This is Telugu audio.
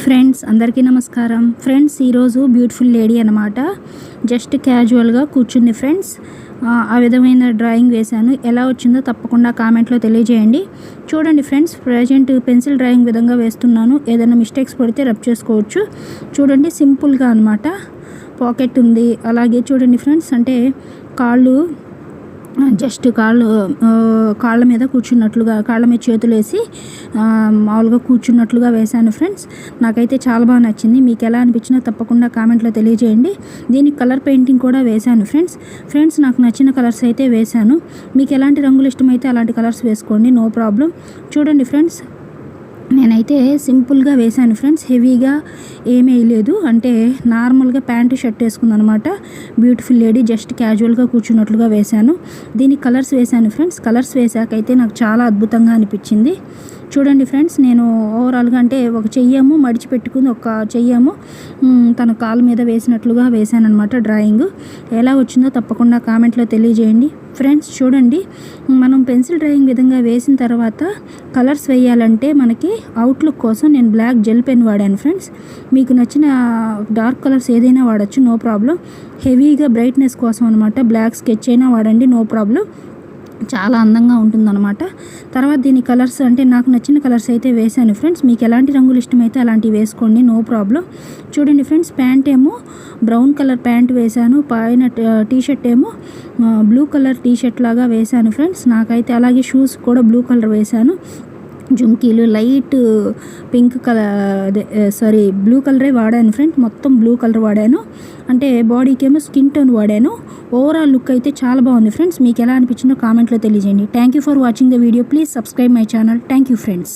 ఫ్రెండ్స్ అందరికీ నమస్కారం. ఫ్రెండ్స్ ఈరోజు బ్యూటిఫుల్ లేడీ అనమాట. జస్ట్ క్యాజువల్గా కూర్చుంది ఫ్రెండ్స్. ఆ విధమైన డ్రాయింగ్ వేశాను. ఎలా వచ్చిందో తప్పకుండా కామెంట్లో తెలియజేయండి. చూడండి ఫ్రెండ్స్, ప్రజెంట్ పెన్సిల్ డ్రాయింగ్ విధంగా వేస్తున్నాను. ఏదైనా మిస్టేక్స్ పడితే రబ్ చేసుకోవచ్చు. చూడండి సింపుల్గా అనమాట. పాకెట్ ఉంది. అలాగే చూడండి ఫ్రెండ్స్, అంటే కాళ్ళు జస్ట్ కాళ్ళ మీద కూర్చున్నట్లుగా, కాళ్ళ మీద చేతులు వేసి మామూలుగా కూర్చున్నట్లుగా వేశాను ఫ్రెండ్స్. నాకైతే చాలా బాగా నచ్చింది. మీకు ఎలా అనిపించినా తప్పకుండా కామెంట్లో తెలియజేయండి. దీనికి కలర్ పెయింటింగ్ కూడా వేశాను ఫ్రెండ్స్. నాకు నచ్చిన కలర్స్ అయితే వేశాను. మీకు ఎలాంటి రంగులు ఇష్టమైతే అలాంటి కలర్స్ వేసుకోండి, నో ప్రాబ్లం. చూడండి ఫ్రెండ్స్, నేనైతే సింపుల్గా వేశాను ఫ్రెండ్స్. హెవీగా ఏమీ వేయలేదు. అంటే నార్మల్గా ప్యాంటు షర్ట్ వేసుకుంది అనమాట. బ్యూటిఫుల్ లేడీ జస్ట్ క్యాజువల్గా కూర్చున్నట్లుగా వేశాను. దీనికి కలర్స్ వేశాను ఫ్రెండ్స్. కలర్స్ వేసాకైతే నాకు చాలా అద్భుతంగా అనిపించింది. చూడండి ఫ్రెండ్స్, నేను ఓవరాల్గా అంటే ఒక చెయ్యేమో మడిచిపెట్టుకుని, ఒక చెయ్యేమో తన కాలు మీద వేసినట్లుగా వేశాను అనమాట డ్రాయింగ్. ఎలా వచ్చిందో తప్పకుండా కామెంట్లో తెలియజేయండి. ఫ్రెండ్స్ చూడండి, మనం పెన్సిల్ డ్రాయింగ్ విధంగా వేసిన తర్వాత కలర్స్ వేయాలంటే మనకి అవుట్లుక్ కోసం నేను బ్లాక్ జెల్ పెన్ వాడాను ఫ్రెండ్స్. మీకు నచ్చిన డార్క్ కలర్స్ ఏదైనా వాడచ్చు, నో ప్రాబ్లం. హెవీగా బ్రైట్నెస్ కోసం అనమాట బ్లాక్ స్కెచ్ అయినా వాడండి, నో ప్రాబ్లం. చాలా అందంగా ఉంటుందన్నమాట. తర్వాత దీని కలర్స్ అంటే నాకు నచ్చిన కలర్స్ అయితే వేశాను ఫ్రెండ్స్. మీకు ఎలాంటి రంగులు ఇష్టమైతే అలాంటివి వేసుకోండి, నో ప్రాబ్లం. చూడండి ఫ్రెండ్స్, ప్యాంట్ ఏమో బ్రౌన్ కలర్ ప్యాంట్ వేశాను. పైన టీషర్ట్ ఏమో బ్లూ కలర్ టీషర్ట్ లాగా వేశాను ఫ్రెండ్స్. నాకైతే అలాగే షూస్ కూడా బ్లూ కలర్ వేశాను. జుమ్కీలు లైట్ పింక్ కలర్, బ్లూ కలరే వాడాను ఫ్రెండ్. మొత్తం బ్లూ కలర్ వాడాను. అంటే బాడీకి ఏమో స్కిన్ టోన్ వాడాను. ఓవరాల్ లుక్ అయితే చాలా బాగుంది ఫ్రెండ్స్. మీకు ఎలా అనిపించిందో కామెంట్లో తెలియజేయండి. Thank you for watching the video. Please subscribe my channel. Thank you friends.